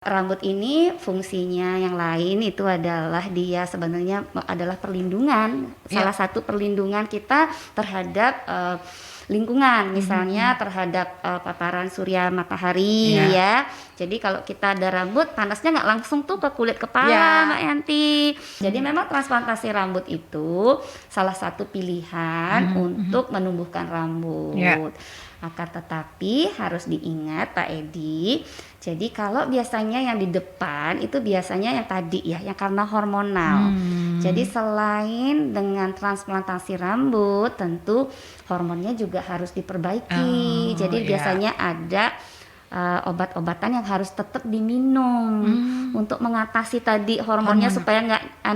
Rambut ini fungsinya yang lain itu adalah dia sebenarnya adalah perlindungan, Ya. salah satu perlindungan kita terhadap lingkungan, misalnya terhadap paparan surya matahari Ya. ya. Jadi kalau kita ada rambut, panasnya nggak langsung tuh ke kulit Ya. kepala, Mbak Yanti. Jadi memang transplantasi rambut itu salah satu pilihan untuk menumbuhkan rambut. Ya. Akan tetapi harus diingat Pak Edi, jadi kalau biasanya yang di depan itu biasanya yang tadi ya, yang karena hormonal. Jadi selain dengan transplantasi rambut, tentu hormonnya juga harus diperbaiki. Jadi ya. biasanya ada obat-obatan yang harus tetap diminum untuk mengatasi tadi hormonnya supaya nggak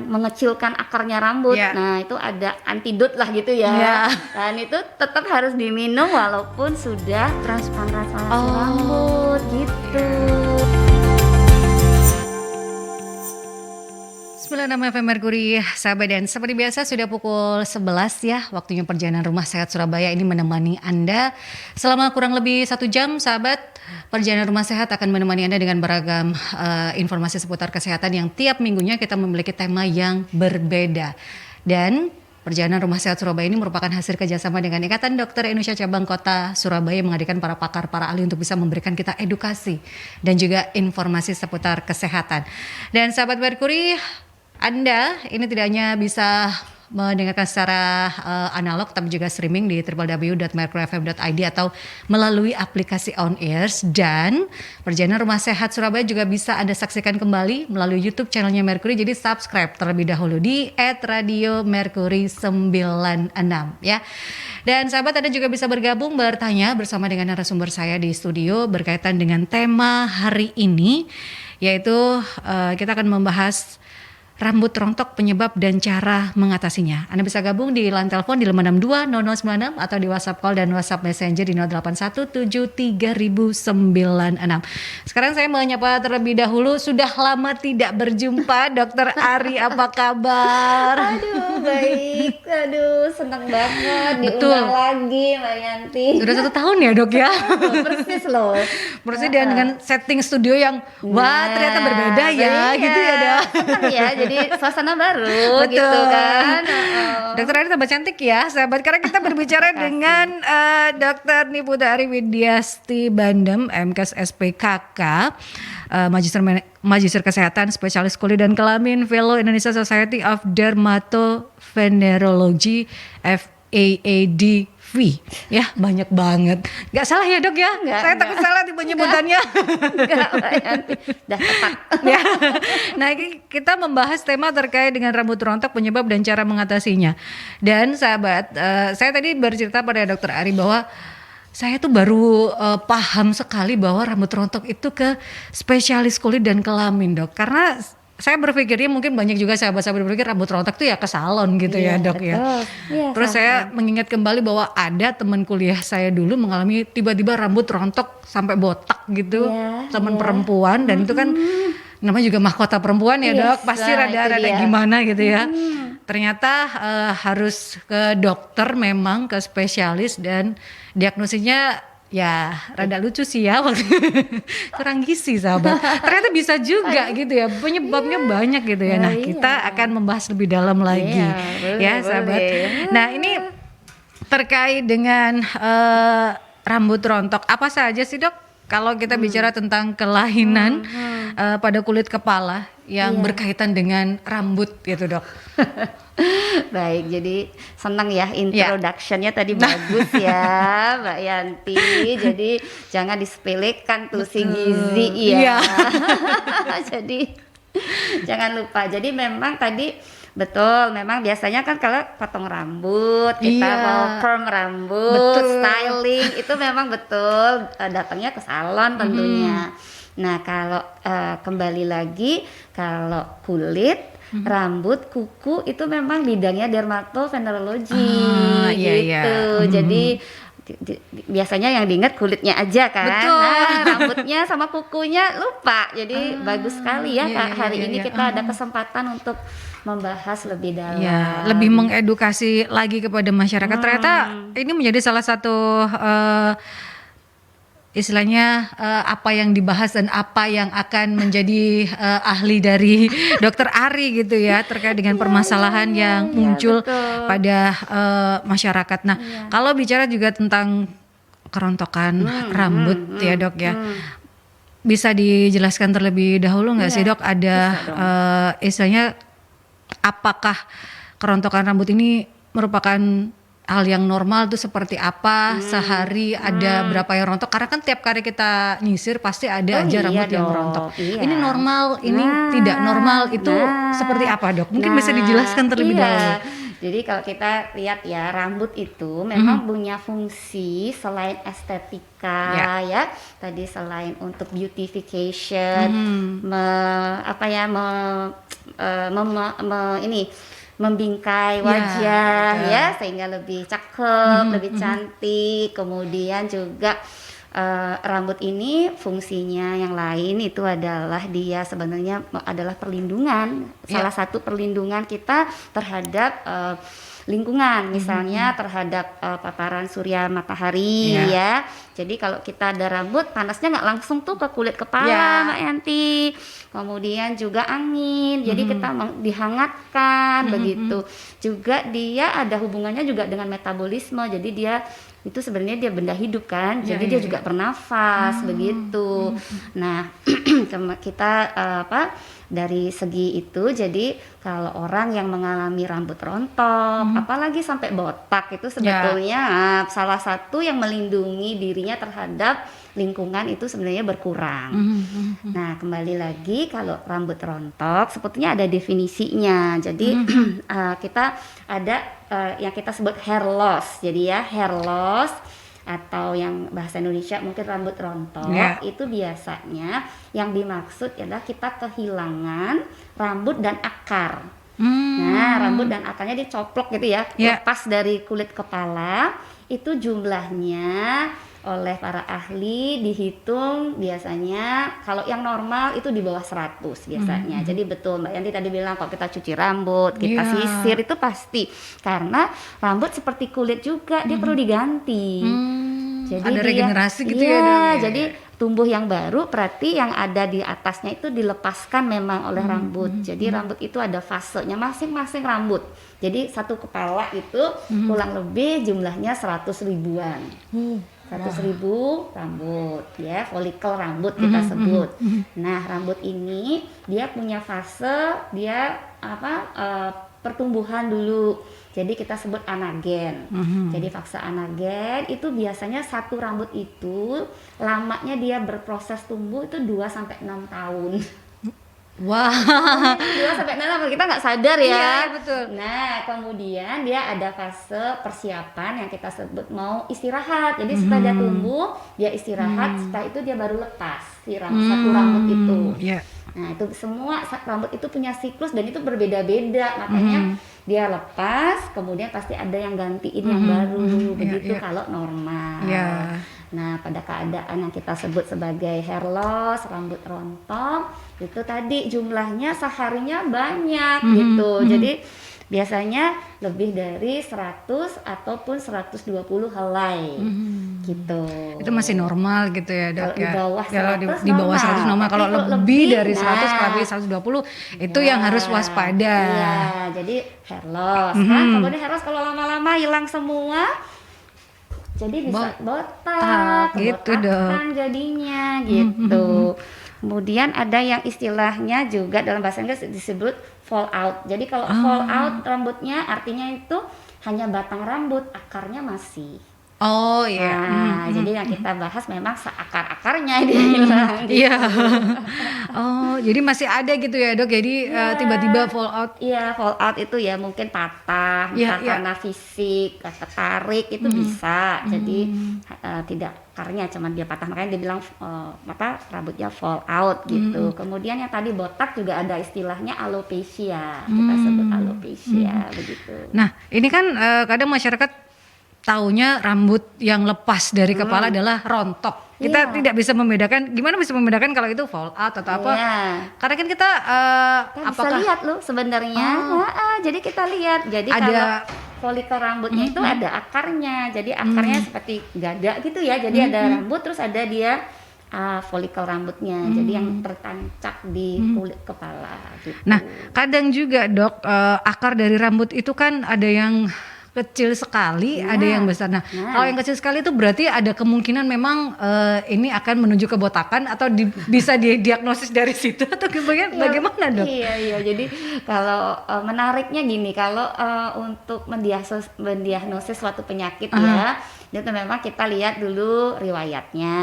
mengecilkan akarnya rambut. Ya. Nah itu ada antidot lah gitu ya. Ya. Dan itu tetap harus diminum walaupun sudah transplantasi rambut gitu. 96 FM Merkuri, sahabat, dan seperti biasa sudah pukul 11 ya, waktunya perjalanan Rumah Sehat Surabaya ini menemani Anda selama kurang lebih 1 jam, sahabat. Perjalanan Rumah Sehat akan menemani Anda dengan beragam informasi seputar kesehatan yang tiap minggunya kita memiliki tema yang berbeda. Dan perjalanan Rumah Sehat Surabaya ini merupakan hasil kerjasama dengan Ikatan Dokter Indonesia Cabang Kota Surabaya menghadirkan para pakar, para ahli untuk bisa memberikan kita edukasi dan juga informasi seputar kesehatan. Dan sahabat Merkuri, Anda ini tidak hanya bisa mendengarkan secara analog tapi juga streaming di www.mercuryfm.id atau melalui aplikasi On Airs, dan perjalanan Rumah Sehat Surabaya juga bisa Anda saksikan kembali melalui YouTube channelnya Mercury. Jadi subscribe terlebih dahulu di @radiomercury96 ya. Dan sahabat, Anda juga bisa bergabung bertanya bersama dengan narasumber saya di studio berkaitan dengan tema hari ini, yaitu kita akan membahas rambut rontok, penyebab dan cara mengatasinya. Anda bisa gabung di line telepon di 5620096 atau di WhatsApp call dan WhatsApp Messenger di 08173096. Sekarang saya menyapa terlebih dahulu, sudah lama tidak berjumpa Dokter Ari, apa kabar? Aduh baik, aduh senang banget Betul. diundang lagi Mbak Yanti. Sudah 1 tahun ya dok ya? Persis loh. Persis dengan setting studio yang wah ternyata berbeda ya, iya. gitu ya dok. Senang ya, jadi suasana baru. Betul. Gitu kan. Dokter Ari tambah cantik ya sahabat, karena kita berbicara dengan Dokter Niputari Widyasti Bandem, MKes SPKK, Magister Kesehatan, Spesialis Kulit dan Kelamin, Fellow Indonesia Society of Dermatovenerology, FAADV. Ya banyak banget. Gak salah ya dok ya? Saya takut salah di penyebutannya. Enggak, dah tepat. Ya. Nah, kita membahas tema terkait dengan rambut rontok, penyebab dan cara mengatasinya. Dan sahabat, saya tadi bercerita pada Dokter Ari bahwa saya tuh baru paham sekali bahwa rambut rontok itu ke spesialis kulit dan kelamin dok. Karena saya berpikirnya mungkin banyak juga sahabat-sahabat berpikir rambut rontok tuh ya ke salon gitu ya dok ya. Iya, Terus saya mengingat kembali bahwa ada teman kuliah saya dulu mengalami tiba-tiba rambut rontok sampai botak gitu, teman perempuan, dan itu kan namanya juga mahkota perempuan ya dok, pasti rada gimana gitu ya. Ternyata harus ke dokter, memang ke spesialis, dan diagnosisnya ya rada lucu sih ya, kurang gizi sahabat. Ternyata bisa juga gitu ya, penyebabnya banyak gitu ya. Nah kita akan membahas lebih dalam lagi ya sahabat. Nah ini terkait dengan rambut rontok, apa saja sih dok kalau kita bicara tentang kelainan pada kulit kepala yang berkaitan dengan rambut gitu dok? Baik, jadi senang ya introduction-nya tadi bagus ya Mbak Yanti. Jadi jangan disepelekan tuh si gizi ya. Jadi jangan lupa. Jadi memang tadi betul, memang biasanya kan kalau potong rambut, kita mau perm rambut, styling, itu memang betul datangnya ke salon tentunya. Nah kalau kembali lagi, kalau kulit, rambut, kuku itu memang bidangnya dermatovenerologi gitu. Jadi biasanya yang diingat kulitnya aja kan. Nah, rambutnya sama kukunya lupa. Jadi bagus sekali ya Kak, hari ini kita ada kesempatan untuk membahas lebih dalam. Ya, lebih mengedukasi lagi kepada masyarakat. Ternyata ini menjadi salah satu istilahnya apa yang dibahas dan apa yang akan menjadi ahli dari Dokter Ari gitu ya terkait dengan permasalahan yang muncul pada masyarakat. Nah, kalau bicara juga tentang kerontokan rambut ya Dok ya, bisa dijelaskan terlebih dahulu nggak sih Dok? Ada istilahnya apakah kerontokan rambut ini merupakan hal yang normal tuh seperti apa, sehari ada berapa yang rontok, karena kan tiap kali kita nyisir pasti ada aja rambut yang rontok. Ini normal, ini tidak normal, itu seperti apa Dok? Mungkin bisa dijelaskan terlebih dahulu. Jadi kalau kita lihat ya, rambut itu memang punya fungsi selain estetika ya, tadi selain untuk beautification, membingkai wajah ya sehingga lebih cakep, lebih cantik. Kemudian juga rambut ini fungsinya yang lain itu adalah dia sebenarnya adalah perlindungan, salah satu perlindungan kita terhadap lingkungan, misalnya terhadap paparan surya matahari ya. Jadi kalau kita ada rambut, panasnya nggak langsung tuh ke kulit kepala Mbak Yanti. Kemudian juga angin, jadi kita dihangatkan begitu. Juga dia ada hubungannya juga dengan metabolisme, jadi dia itu sebenarnya dia benda hidup kan, jadi dia juga bernafas begitu. Nah kita dari segi itu, jadi kalau orang yang mengalami rambut rontok, apalagi sampai botak itu sebetulnya salah satu yang melindungi dirinya terhadap lingkungan itu sebenarnya berkurang. Nah kembali lagi kalau rambut rontok sebetulnya ada definisinya. Jadi kita ada yang kita sebut hair loss. Jadi ya hair loss atau yang bahasa Indonesia mungkin rambut rontok itu biasanya yang dimaksud adalah kita kehilangan rambut dan akar. Nah rambut dan akarnya dicoplok gitu ya, lepas dari kulit kepala. Itu jumlahnya oleh para ahli dihitung biasanya kalau yang normal itu di bawah 100 biasanya. Jadi betul Mbak Yanti tadi bilang kalau kita cuci rambut, kita sisir itu pasti karena rambut seperti kulit juga dia perlu diganti. Jadi ada regenerasi gitu jadi tumbuh yang baru, berarti yang ada di atasnya itu dilepaskan memang oleh rambut. Jadi rambut itu ada fasenya masing-masing rambut. Jadi satu kepala itu kurang lebih jumlahnya 100 ribuan. 100.000 rambut ya, folikel rambut kita sebut. Nah rambut ini dia punya fase dia pertumbuhan dulu. Jadi kita sebut anagen. Jadi fase anagen itu biasanya satu rambut itu lamanya dia berproses tumbuh itu 2-6 tahun. Wah, 2-6 tahun kita nggak sadar ya. Iya, betul. Nah kemudian dia ada fase persiapan yang kita sebut mau istirahat. Jadi setelah dia tumbuh, dia istirahat. Setelah itu dia baru lepas si satu rambut itu. Nah itu semua rambut itu punya siklus dan itu berbeda-beda. Makanya dia lepas, kemudian pasti ada yang gantiin yang baru. Begitu kalau normal. Nah pada keadaan yang kita sebut sebagai hair loss, rambut rontok, itu tadi jumlahnya seharinya banyak gitu. Jadi biasanya lebih dari 100 ataupun 120 helai gitu. Itu masih normal gitu ya Dok ya. Di bawah 100 di bawah 100 normal. Kalau lebih dari 100 lebih 120 itu yang harus waspada. Iya, jadi hair loss kan. Kemudian hair loss kalau lama-lama hilang semua, jadi bisa botak gitu Dok. jadinya gitu. Kemudian ada yang istilahnya juga dalam bahasa Inggris disebut fall out. Jadi kalau fall out rambutnya artinya itu hanya batang rambut, akarnya masih. Oh iya. Jadi yang kita bahas memang seakar-akarnya dia hilang. Iya. Oh, jadi masih ada gitu ya Dok. Jadi tiba-tiba fall out. Iya, fall out itu ya mungkin patah, karena fisik, ketarik itu bisa. Jadi tidak akarnya, cuman dia patah, makanya dia bilang rambutnya fall out gitu. Kemudian yang tadi botak juga ada istilahnya alopecia. Kita sebut alopecia begitu. Nah, ini kan kadang masyarakat taunya rambut yang lepas dari kepala adalah rontok. Kita tidak bisa membedakan, gimana bisa membedakan kalau itu fall out atau apa? Karena kan kita Kita bisa lihat loh sebenarnya. Jadi kita lihat. Jadi Ada- kalau folikel rambutnya itu ada akarnya. Jadi akarnya seperti gada gitu ya. Jadi ada rambut terus ada dia folikel rambutnya. Jadi yang tertancap di kulit kepala gitu. Nah, kadang juga dok, akar dari rambut itu kan ada yang kecil sekali, ada yang besar. Nah, kalau yang kecil sekali itu berarti ada kemungkinan memang ini akan menuju kebotakan atau bisa didiagnosis dari situ atau bagaimana dok? Iya. Jadi kalau menariknya gini, kalau untuk mendiagnosis suatu penyakit ya, itu memang kita lihat dulu riwayatnya.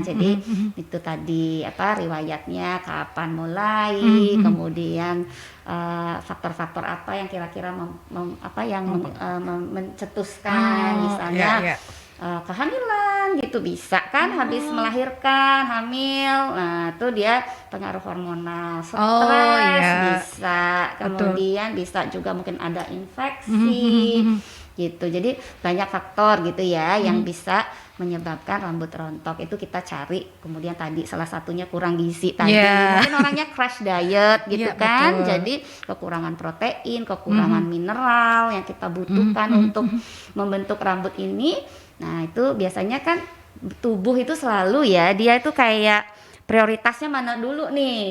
Jadi itu tadi riwayatnya kapan mulai, kemudian faktor-faktor apa yang kira-kira mencetuskan, misalnya kehamilan gitu bisa kan, habis melahirkan hamil, nah itu dia pengaruh hormonal, stres bisa, kemudian bisa juga mungkin ada infeksi gitu. Jadi banyak faktor gitu ya yang bisa menyebabkan rambut rontok. Itu kita cari, kemudian tadi salah satunya kurang gizi tadi, mungkin orangnya crash diet gitu kan, jadi kekurangan protein, kekurangan mineral yang kita butuhkan untuk membentuk rambut ini. Nah itu biasanya kan tubuh itu selalu ya, dia itu kayak prioritasnya mana dulu nih.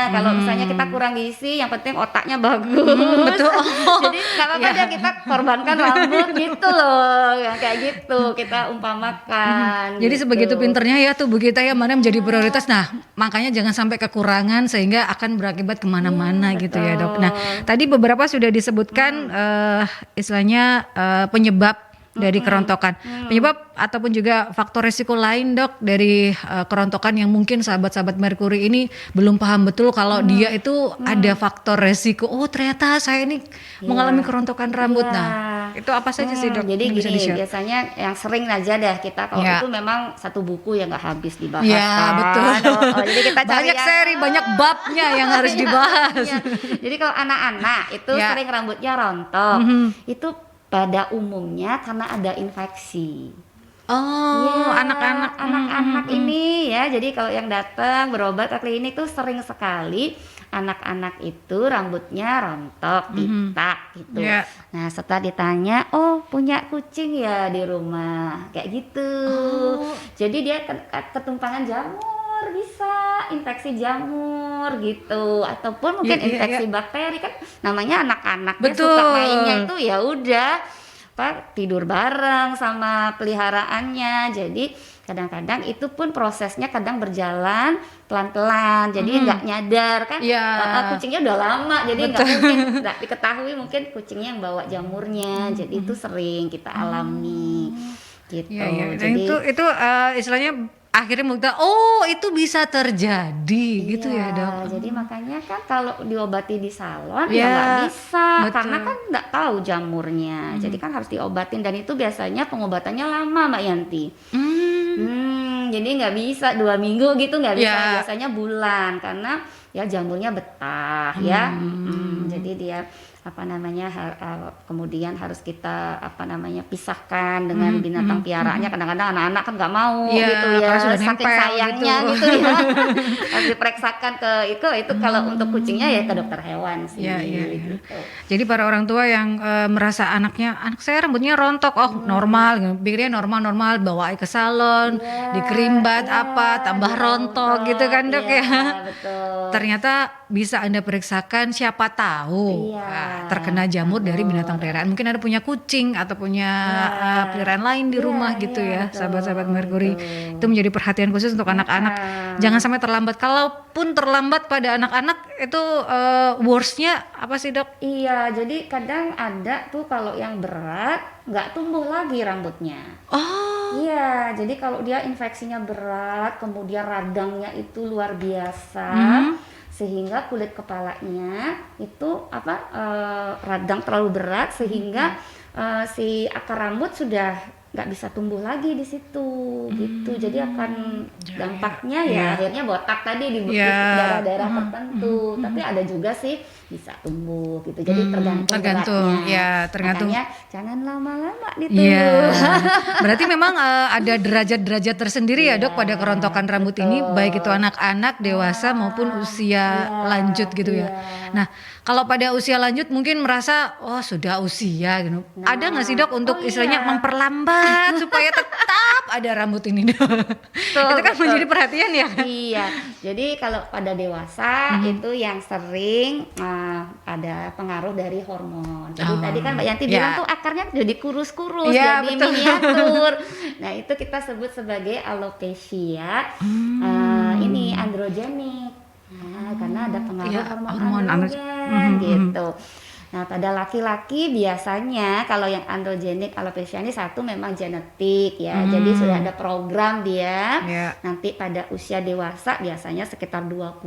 Kalau misalnya kita kurang gizi, yang penting otaknya bagus. Betul. Jadi nggak apa-apa aja kita korbankan rambut gitu loh, yang kayak gitu kita umpamakan. Jadi gitu. sebegitu pinternya ya tubuh kita ya, mana menjadi prioritas. Nah, makanya jangan sampai kekurangan sehingga akan berakibat kemana-mana gitu ya dok. Nah, tadi beberapa sudah disebutkan istilahnya penyebab dari kerontokan. Penyebab ataupun juga faktor resiko lain dok dari kerontokan yang mungkin sahabat-sahabat Merkuri ini belum paham betul kalau dia itu ada faktor resiko. Oh ternyata saya ini mengalami kerontokan rambut. Nah itu apa saja sih dok? Jadi bisa gini, di-share? biasanya yang sering aja dah kita kalau itu memang satu buku yang nggak habis dibahas. Ya betul. Jadi kita cari banyak seri, banyak babnya yang harus dibahas. Jadi kalau anak-anak itu sering rambutnya rontok, itu pada umumnya karena ada infeksi. Anak-anak ini ya, jadi kalau yang datang berobat ke klinik tuh sering sekali anak-anak itu rambutnya rontok, pitak gitu. Nah setelah ditanya, oh punya kucing ya di rumah, kayak gitu. Jadi dia ketumpangan jamur, bisa infeksi jamur gitu, ataupun mungkin infeksi bakteri, kan namanya anak-anak dia suka mainnya itu ya udah tidur bareng sama peliharaannya. Jadi kadang-kadang itu pun prosesnya kadang berjalan pelan-pelan, jadi nggak nyadar kan kucingnya udah lama, jadi nggak diketahui mungkin kucingnya yang bawa jamurnya. Jadi itu sering kita alami gitu. Jadi itu istilahnya akhirnya kita itu bisa terjadi gitu ya dok. Jadi makanya kan kalau diobati di salon ya nggak bisa, karena kan nggak tahu jamurnya. Jadi kan harus diobatin, dan itu biasanya pengobatannya lama Mbak Yanti. Jadi nggak bisa 2 minggu gitu, nggak bisa, biasanya bulan, karena ya jamurnya betah ya. Jadi dia kemudian harus kita pisahkan dengan binatang piaraannya. Kadang-kadang anak-anak kan nggak mau gitu ya, saking sayangnya gitu ya. Harus diperiksakan ke itu kalau untuk kucingnya ya ke dokter hewan sih. Gitu. Jadi para orang tua yang merasa anak saya rambutnya rontok, normal, pikirnya normal, bawa ke salon, dikerimbat tambah rontok gitu kan dok ya. Betul. Ternyata bisa Anda periksakan, siapa tahu terkena jamur dari binatang peliharaan. Mungkin ada punya kucing atau punya peliharaan lain di rumah gitu ya, sahabat-sahabat Merkuri. Itu menjadi perhatian khusus untuk anak-anak. Jangan sampai terlambat. Kalaupun terlambat pada anak-anak itu worstnya apa sih dok? Iya, jadi kadang ada tuh kalau yang berat nggak tumbuh lagi rambutnya. Iya, jadi kalau dia infeksinya berat, kemudian radangnya itu luar biasa, sehingga kulit kepalanya itu radang terlalu berat sehingga si akar rambut sudah nggak bisa tumbuh lagi di situ gitu. Jadi akan dampaknya ya akhirnya botak tadi di daerah-daerah tertentu. Tapi ada juga sih bisa tumbuh gitu. Jadi tergantung beratnya. Tergantung. Makanya jangan lama-lama Iya. ditubuh. Berarti memang ada derajat-derajat tersendiri ya dok pada kerontokan rambut ini, baik itu anak-anak, dewasa maupun usia lanjut gitu ya. Nah, kalau pada usia lanjut mungkin merasa sudah usia gitu. Ada nggak sih dok untuk istilahnya memperlambat supaya tetap ada rambut ini dok? Itu kan menjadi perhatian ya. Iya. Jadi kalau pada dewasa itu yang sering ada pengaruh dari hormon. Jadi tadi kan Mbak Yanti bilang tuh akarnya jadi kurus-kurus, jadi miniatur. Nah itu kita sebut sebagai alopecia. Ini androgenik. Nah, karena ada pengaruh hormon androgen gitu. Nah, pada laki-laki biasanya kalau yang androgenik alopecia ini satu memang genetik ya. Jadi sudah ada program dia. Nanti pada usia dewasa biasanya sekitar 20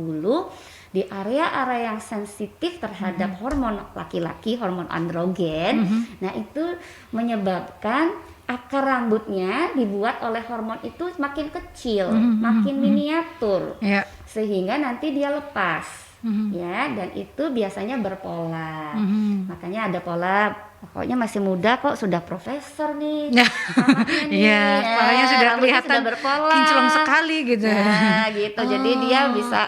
di area-area yang sensitif terhadap hormon laki-laki, hormon androgen. Nah, itu menyebabkan akar rambutnya dibuat oleh hormon itu makin kecil, makin miniatur. Sehingga nanti dia lepas. Ya, dan itu biasanya berpola. Makanya ada pola, pokoknya masih muda kok sudah profesor nih. Kepalanya sudah kelihatan sudah berpola, kinclong sekali gitu. Nah, gitu. Jadi dia bisa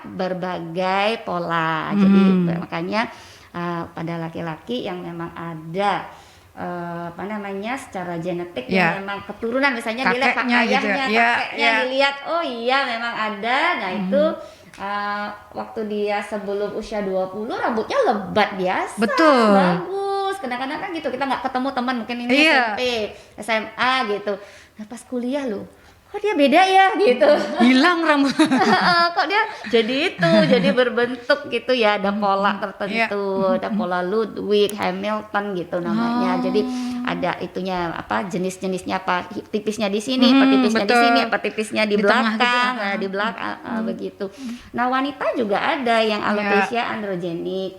berbagai pola. Jadi makanya pada laki-laki yang memang ada secara genetik yang memang keturunan, misalnya dilihat ayahnya, kakeknya dilihat, oh iya memang ada. Nah itu waktu dia sebelum usia 20 rambutnya lebat biasa, bagus. Kadang-kadang kan gitu, kita nggak ketemu teman mungkin ini SMP, SMA gitu. Nah pas kuliah loh, kok dia beda ya gitu, hilang rambut. Kok dia jadi berbentuk gitu ya, ada pola tertentu, ada pola Ludwig Hamilton gitu namanya. Jadi ada itunya jenis-jenisnya tipisnya di sini, tipisnya di sini, tipisnya di belakang, di belakang begitu. Nah wanita juga ada yang alopecia androgenik.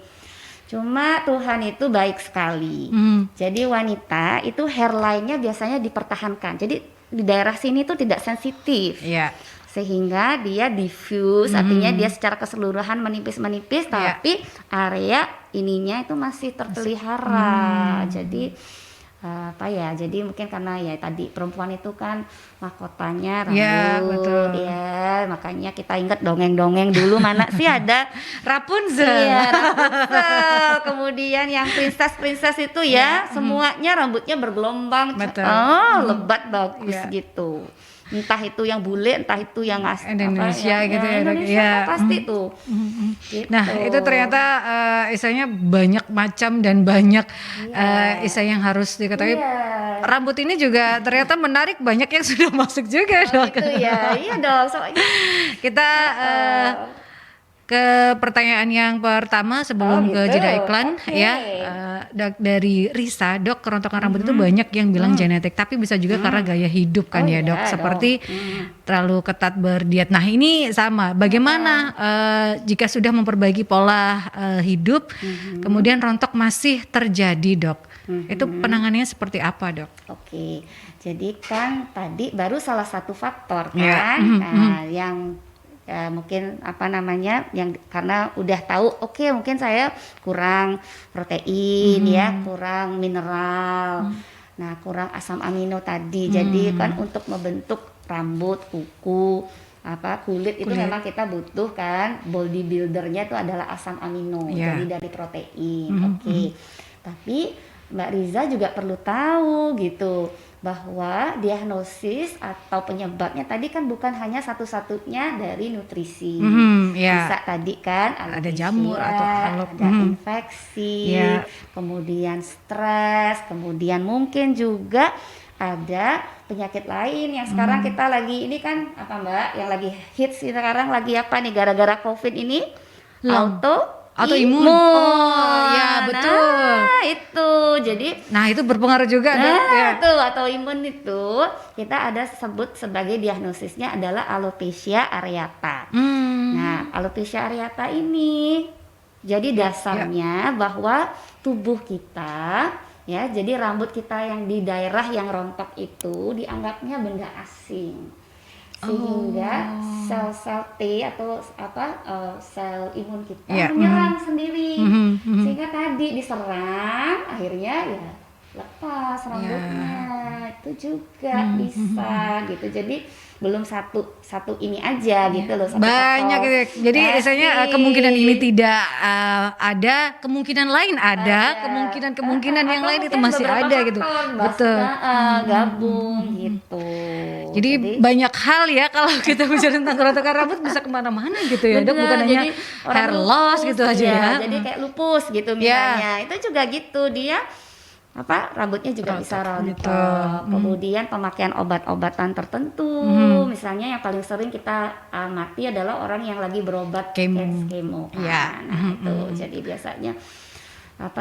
Cuma Tuhan itu baik sekali. Jadi wanita itu hairline-nya biasanya dipertahankan. Jadi di daerah sini tuh tidak sensitif, sehingga dia diffuse, artinya dia secara keseluruhan menipis, tapi area ininya itu masih terpelihara. Jadi jadi mungkin karena ya tadi perempuan itu kan mahkotanya rambut, makanya kita ingat dongeng-dongeng dulu mana sih ada Rapunzel, Rapunzel, kemudian yang princess itu semuanya rambutnya bergelombang, lebat bagus gitu. Entah itu yang bule, entah itu yang Indonesia gitu ya. Indonesia pasti tuh. Gitu. Nah itu ternyata istilahnya banyak macam dan banyak istilahnya yang harus diketahui. Rambut ini juga ternyata menarik, banyak yang sudah masuk juga dok. Itu iya dong. Soalnya kita ke pertanyaan yang pertama sebelum ke jeda iklan dari Risa, dok, kerontokan rambut itu banyak yang bilang genetik, tapi bisa juga karena gaya hidup kan ya dok, seperti terlalu ketat berdiet. Nah ini sama, bagaimana jika sudah memperbaiki pola hidup, kemudian rontok masih terjadi dok, itu penanganannya seperti apa dok? Oke, jadi kan tadi baru salah satu faktor kan, yang mungkin yang karena udah tahu mungkin saya kurang protein kurang mineral, nah kurang asam amino tadi. Jadi kan untuk membentuk rambut, kuku, kulit itu memang kita butuh kan, bodybuildernya itu adalah asam amino, jadi dari protein. Tapi Mbak Riza juga perlu tahu gitu bahwa diagnosis atau penyebabnya tadi kan bukan hanya satu-satunya dari nutrisi. Bisa tadi kan ada jamur atau ada infeksi, kemudian stres, kemudian mungkin juga ada penyakit lain yang sekarang kita lagi ini kan Mbak, yang lagi hits sekarang lagi apa nih gara-gara COVID ini? Autoimun. Ya betul. Nah itu jadi. Nah itu berpengaruh juga. Itu autoimun itu kita ada sebut sebagai diagnosisnya adalah alopecia areata. Nah alopecia areata ini jadi dasarnya bahwa tubuh kita Ya, jadi rambut kita yang di daerah yang rontok itu dianggapnya benda asing. Sehingga sel-sel T atau sel imun kita menyerang sendiri. Sehingga tadi diserang, akhirnya ya lepas rambutnya. Itu juga bisa gitu. Jadi belum satu ini aja gitu loh, satu banyak faktor. gitu. Jadi misalnya kemungkinan ini tidak ada, kemungkinan lain ada, kemungkinan yang atau lain itu mungkin masih beberapa ada gitu. faktor, Betul. gabung gitu. Jadi banyak hal ya kalau kita bicara tentang kerontokan rambut bisa kemana-mana gitu ya, Dok. Bukan hanya hair loss gitu aja ya. Jadi kayak lupus gitu misalnya. Itu juga gitu, dia rambutnya juga bisa rontok. Kemudian pemakaian obat-obatan tertentu, misalnya yang paling sering kita amati adalah orang yang lagi berobat kemo kan. Nah, itu jadi biasanya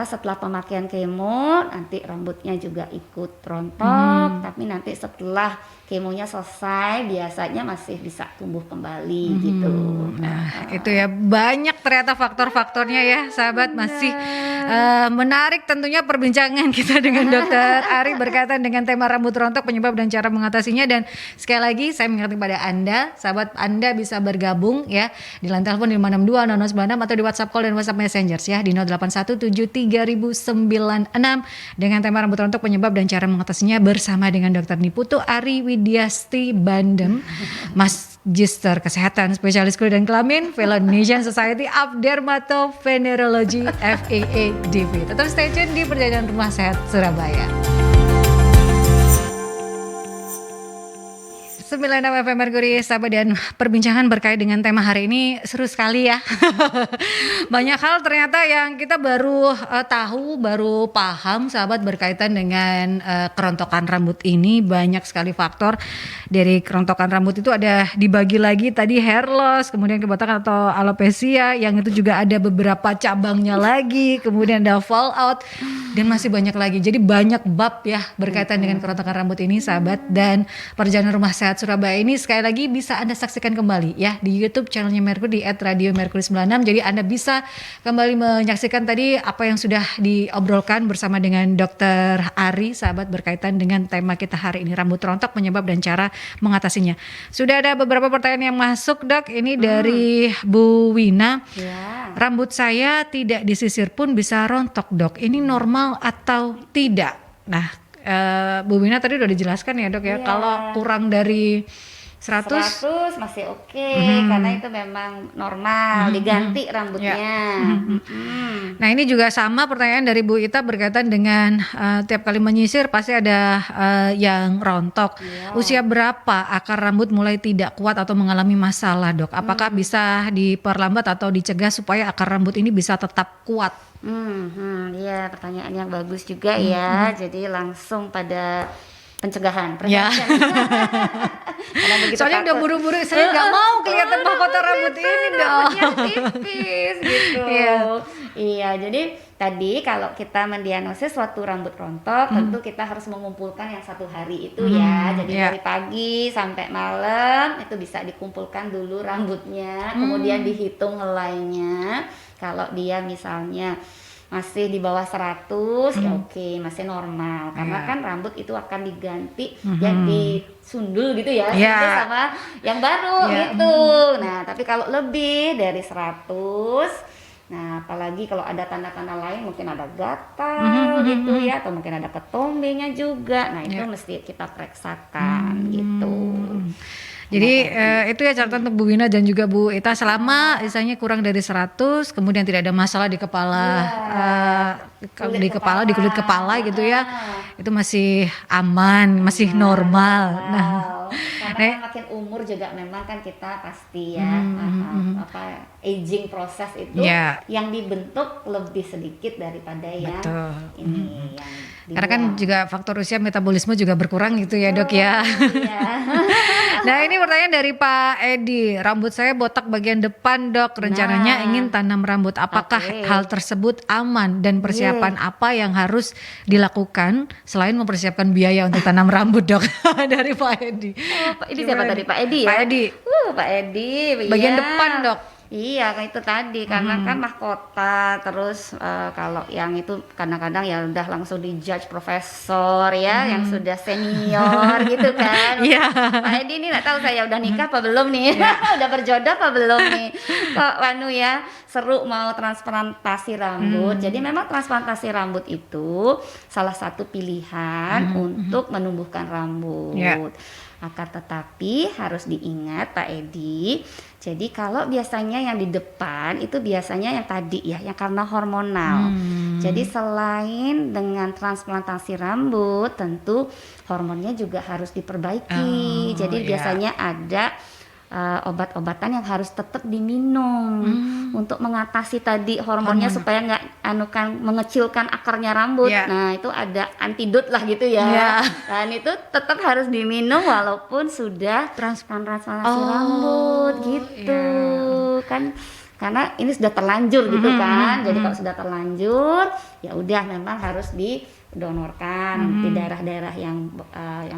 setelah pemakaian kemo nanti rambutnya juga ikut rontok, tapi nanti setelah kemonya selesai biasanya masih bisa tumbuh kembali gitu. Nah, itu ya banyak ternyata faktor-faktornya ya, sahabat. Masih menarik tentunya perbincangan kita dengan Dokter Ari berkaitan dengan tema rambut rontok, penyebab dan cara mengatasinya. Dan sekali lagi saya mengingatkan kepada Anda, sahabat, Anda bisa bergabung ya di line telepon 562 0096 atau di WhatsApp call dan WhatsApp Messengers ya di 08173096 dengan tema rambut rontok, penyebab dan cara mengatasinya bersama dengan Dokter Niputu Ari Widyasti Bandem, Magister Kesehatan, Spesialis Kulit dan Kelamin, Fellow Indonesian Society of Dermatovenerology FAADV. Tetap stay tune di Perjalanan Rumah Sehat Surabaya. 96 FM Mercury, sahabat, dan perbincangan berkait dengan tema hari ini seru sekali ya. Banyak hal ternyata yang kita baru tahu, baru paham, sahabat, berkaitan dengan kerontokan rambut ini. Banyak sekali faktor dari kerontokan rambut itu, ada dibagi lagi tadi hair loss, kemudian kebotakan atau alopecia, yang itu juga ada beberapa cabangnya lagi, kemudian ada fallout, dan masih banyak lagi. Jadi banyak bab ya berkaitan dengan kerontokan rambut ini, sahabat. Dan Perjalanan Rumah Sehat Surabaya ini sekali lagi bisa Anda saksikan kembali ya di YouTube channelnya Mercury di @radiomercury96. Jadi Anda bisa kembali menyaksikan tadi apa yang sudah diobrolkan bersama dengan Dokter Ari, sahabat, berkaitan dengan tema kita hari ini, rambut rontok, penyebab dan cara mengatasinya. Sudah ada beberapa pertanyaan yang masuk, Dok. Ini dari Bu Wina. Rambut saya tidak disisir pun bisa rontok, Dok. Ini normal atau tidak? Nah, Bu Wina tadi udah dijelaskan ya, Dok ya, kalau kurang dari 100 masih oke, karena itu memang normal, diganti rambutnya. Nah, ini juga sama pertanyaan dari Bu Ita berkaitan dengan tiap kali menyisir pasti ada yang rontok. Usia berapa akar rambut mulai tidak kuat atau mengalami masalah, Dok? Apakah bisa diperlambat atau dicegah supaya akar rambut ini bisa tetap kuat? Iya, pertanyaan yang bagus juga ya. Jadi langsung pada pencegahan, prevention. Soalnya udah buru-buru, saya nggak mau kelihatan mahkota rambut ini dong. Tipis gitu. Iya, jadi tadi kalau kita mendiagnosis suatu rambut rontok, tentu kita harus mengumpulkan yang 1 hari itu ya. Jadi dari pagi sampai malam itu bisa dikumpulkan dulu rambutnya, kemudian dihitung helainya. Kalau dia misalnya masih di bawah 100 ya oke, masih normal, karena kan rambut itu akan diganti yang disundul gitu ya, itu sama yang baru gitu. Nah, tapi kalau lebih dari 100, nah apalagi kalau ada tanda-tanda lain, mungkin ada gatal gitu ya, atau mungkin ada ketombenya juga, nah itu mesti kita periksakan gitu. Jadi itu ya catatan untuk Bu Wina dan juga Bu Ita, selama misalnya kurang dari 100, kemudian tidak ada masalah di kepala, di kulit kepala gitu ya, itu masih aman, masih normal. Karena makin umur juga memang kan kita pasti ya aging proses itu yang dibentuk lebih sedikit daripada yang ini yang karena kan juga faktor usia, metabolisme juga berkurang gitu ya, Dok ya. Nah, ini pertanyaan dari Pak Edi. Rambut saya botak bagian depan, Dok. Rencananya ingin tanam rambut. Apakah hal tersebut aman dan persiapan apa yang harus dilakukan selain mempersiapkan biaya untuk tanam rambut, Dok? Dari Pak Edi. Ini siapa tadi, Pak Edi ya? Pak Edi. Pak Edi. Bagian depan, Dok. Iya, kayak itu tadi karena kan mahkota terus kalau yang itu kadang-kadang ya udah langsung dijudge profesor ya yang sudah senior gitu kan. Iya. Pak Edi ini nggak tahu saya udah nikah apa belum nih, udah berjodoh apa belum nih. Kok anu ya seru mau transplantasi rambut. Jadi memang transplantasi rambut itu salah satu pilihan untuk menumbuhkan rambut. Ya. Akan tetapi harus diingat Pak Edi, jadi kalau biasanya yang di depan itu biasanya yang tadi ya, yang karena hormonal. Jadi selain dengan transplantasi rambut, tentu hormonnya juga harus diperbaiki. Jadi biasanya ada obat-obatan yang harus tetap diminum untuk mengatasi tadi hormonnya supaya nggak mengecilkan akarnya rambut. Nah itu ada antidot lah gitu ya. Dan itu tetap harus diminum walaupun sudah transplantasi rambut gitu kan. Karena ini sudah terlanjur gitu kan. Jadi kalau sudah terlanjur ya udah memang harus didonorkan di daerah-daerah yang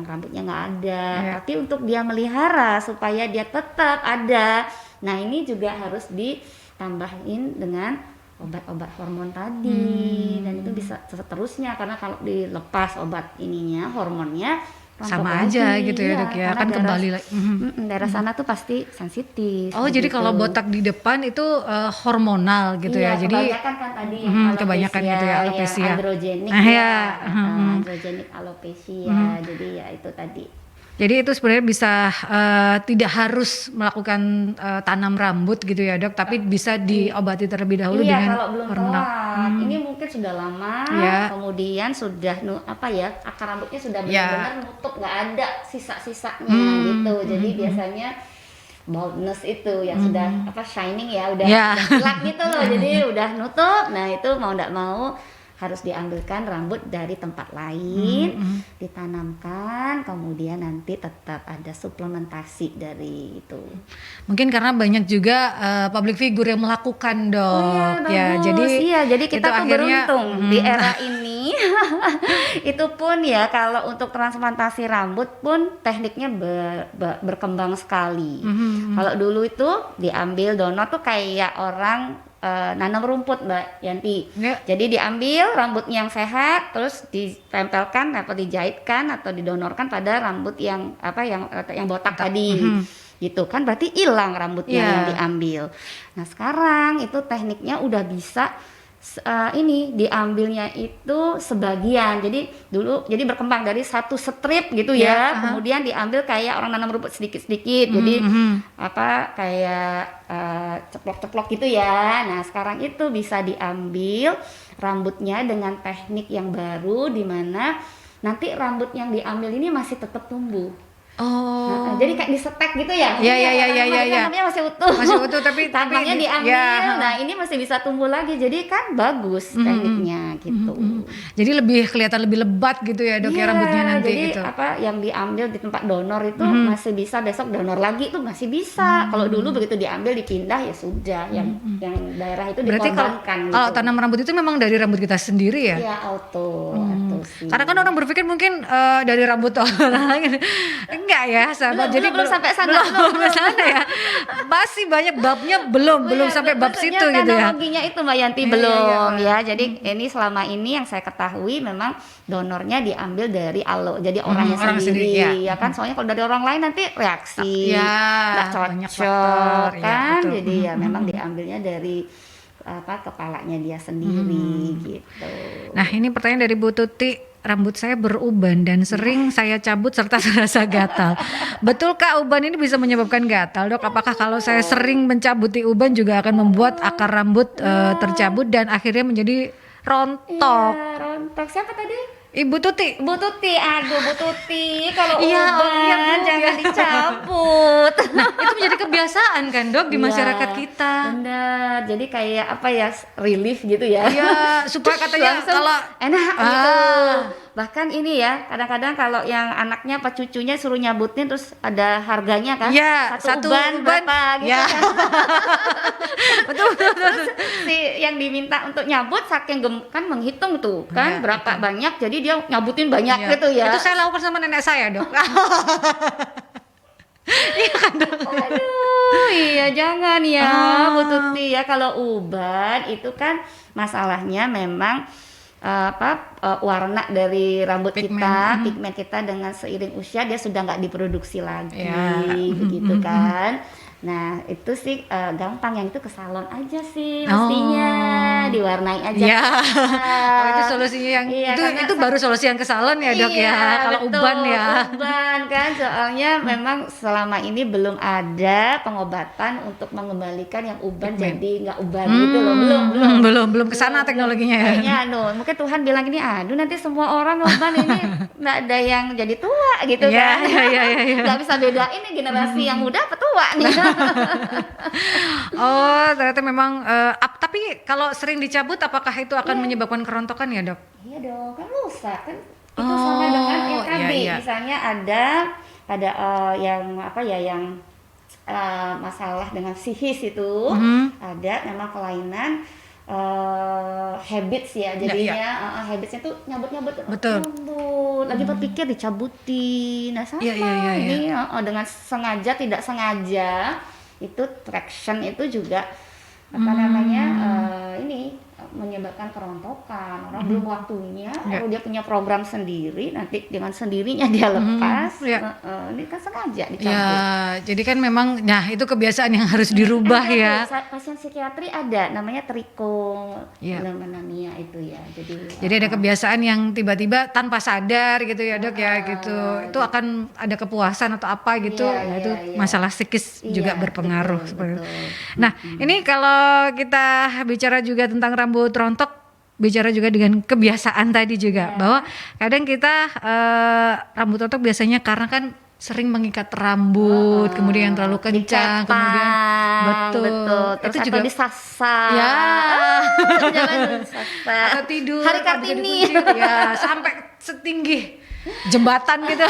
rambutnya nggak ada. Tapi untuk dia melihara supaya dia tetap ada, nah ini juga harus ditambahin dengan obat-obat hormon tadi. Dan itu bisa seterusnya karena kalau dilepas obat ininya hormonnya sama aja gitu ya Dok ya, kan kembali lagi. Daerah sana tuh pasti sensitif. Oh jadi kalau botak di depan itu hormonal gitu ya, jadi kebanyakan kan tadi yang kebanyakan gitu ya alopecia, androgenik androgenik alopecia. Jadi ya itu tadi. Jadi itu sebenarnya bisa tidak harus melakukan tanam rambut gitu ya Dok, tapi bisa diobati terlebih dahulu dengan kalau belum hormonal. telat. Ini mungkin sudah lama, kemudian sudah akar rambutnya sudah benar-benar nutup, nggak ada sisa-sisanya gitu. Jadi biasanya baldness itu yang sudah shining ya, udah gelap gitu loh. Jadi udah nutup. Nah itu mau nggak mau harus diambilkan rambut dari tempat lain, ditanamkan, kemudian nanti tetap ada suplementasi dari itu. Mungkin karena banyak juga public figure yang melakukan Dok. Jadi kita tuh akhirnya, beruntung di era ini. Itu pun ya kalau untuk transplantasi rambut pun tekniknya berkembang sekali. Kalau dulu itu diambil donor tuh kayak orang nanam rumput Mbak Yanti. Jadi diambil rambutnya yang sehat, terus ditempelkan atau dijahitkan atau didonorkan pada rambut yang botak tadi. Gitu kan berarti hilang rambutnya yang diambil. Nah sekarang itu tekniknya udah bisa diambilnya itu sebagian. Jadi dulu berkembang dari satu strip gitu ya. Kemudian diambil kayak orang nanam rumput sedikit-sedikit. Jadi kayak ceplok-ceplok gitu ya. Nah, sekarang itu bisa diambil rambutnya dengan teknik yang baru di mana nanti rambut yang diambil ini masih tetap tumbuh. Jadi kayak disetek gitu ya. Namanya masih utuh tapi tampangnya diambil. Nah, ini masih bisa tumbuh lagi. Jadi kan bagus tekniknya gitu. Jadi lebih kelihatan lebih lebat gitu ya Dok ya rambutnya nanti jadi gitu. Yang diambil di tempat donor itu masih bisa besok donor lagi itu masih bisa. Kalau dulu begitu diambil dipindah ya sudah yang daerah itu dikorbankan. Kalau tanam rambut itu memang dari rambut kita sendiri ya? Iya, auto sih. Karena kan orang berpikir mungkin dari rambut orang lain. Enggak ya sahabat, jadi belum sampai sana, belum sana ya, masih banyak babnya belum sampai bab situ gitu ya. Teknologinya itu Mbak Yanti belum ya. Jadi ini selama ini yang saya ketahui memang donornya diambil dari jadi orangnya sendiri ya kan. Soalnya kalau dari orang lain nanti reaksi nggak cocok kan. Jadi ya memang diambilnya dari kepalanya dia sendiri gitu. Nah ini pertanyaan dari Bu Tuti. Rambut saya beruban dan sering saya cabut serta serasa gatal. Betulkah uban ini bisa menyebabkan gatal Dok? Apakah kalau saya sering mencabuti uban juga akan membuat akar rambut tercabut dan akhirnya menjadi rontok? Rontok. Siapa tadi? Ibu Tuti. Aduh Bu Tuti, kalau uban jangan dicabut. Nah, itu menjadi kebiasaan kan Dok di masyarakat kita. Benar. Jadi kayak relief gitu ya. Iya, supaya katanya kalau enak gitu. Bahkan ini ya, kadang-kadang kalau yang anaknya apa cucunya suruh nyabutin terus ada harganya kan. Satu uban berapa gitu kan. Betul. Si yang diminta untuk nyabut saking kan menghitung tuh kan berapa banyak, jadi dia nyabutin banyak gitu ya. Itu saya lakukan sama nenek saya Dok. Iya kan Dok. Aduh, iya jangan ya Bu Tuti ya. Kalau uban itu kan masalahnya memang warna dari rambut kita, pigmen kita dengan seiring usia dia sudah nggak diproduksi lagi, begitu kan. Nah itu sih gampang, yang itu ke salon aja sih mestinya, diwarnai aja. Oh itu solusinya yang itu baru solusi yang ke salon ya dok ya. Kalau uban ya. Uban kan soalnya memang selama ini belum ada pengobatan untuk mengembalikan yang uban jadi nggak uban gitu loh. Belum kesana teknologinya ya. Kayaknya mungkin Tuhan bilang gini, aduh nanti semua orang uban ini nggak ada yang jadi tua gitu kan. Nggak bisa bedain nih generasi yang muda apa tua nih. Oh ternyata memang tapi kalau sering dicabut apakah itu akan menyebabkan kerontokan ya dok? Iya dong, kan rusak kan. Itu sama dengan yang tadi, misalnya ada yang masalah dengan psikis itu, ada memang kelainan habits ya jadinya. Habitsnya tuh nyabut rambut, lagi berpikir dicabutin. Nah sama ini dengan sengaja tidak sengaja itu traction itu juga ini menyebabkan kerontokan. Orang belum waktunya, kalau dia punya program sendiri, nanti dengan sendirinya dia lepas. Ini kan sengaja dicabut. Ya, jadi kan memang, nah itu kebiasaan yang harus dirubah ya. Pasien psikiatri ada, namanya trichomania itu ya. Jadi ada kebiasaan yang tiba-tiba tanpa sadar gitu ya dok ya gitu. Itu akan ada kepuasan atau apa gitu. Itu masalah psikis juga berpengaruh. Betul. Nah ini kalau kita bicara juga tentang rambut rontok, bicara juga dengan kebiasaan tadi juga bahwa kadang kita rambut rontok biasanya karena kan sering mengikat rambut, kemudian yang terlalu kencang, kemudian betul. Terus itu juga disasar. Ya. Jangan disasar. Atau tidur Hari Kartini. Ya, sampai setinggi jembatan gitu.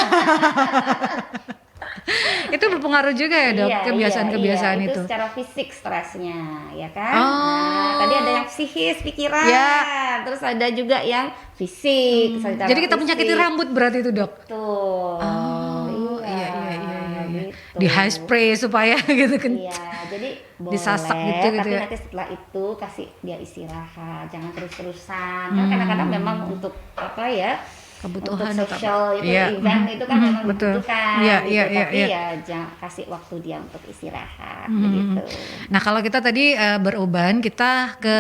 Itu berpengaruh juga ya dok, kebiasaan-kebiasaan itu. Itu secara fisik stresnya, ya kan? Nah, tadi ada yang psikis, pikiran, terus ada juga yang fisik. Jadi kita menyakiti rambut berarti itu dok? Betul. Iya. Gitu. Di high spray supaya gitu kan. Iya, jadi boleh. Disasak gitu tapi ya. nanti setelah itu kasih dia istirahat, jangan terus-terusan. Kan kadang-kadang memang untuk kebutuhan untuk social itu event itu kan memang dibutuhkan tapi jangan kasih waktu dia untuk istirahat begitu. Nah kalau kita tadi beruban kita ke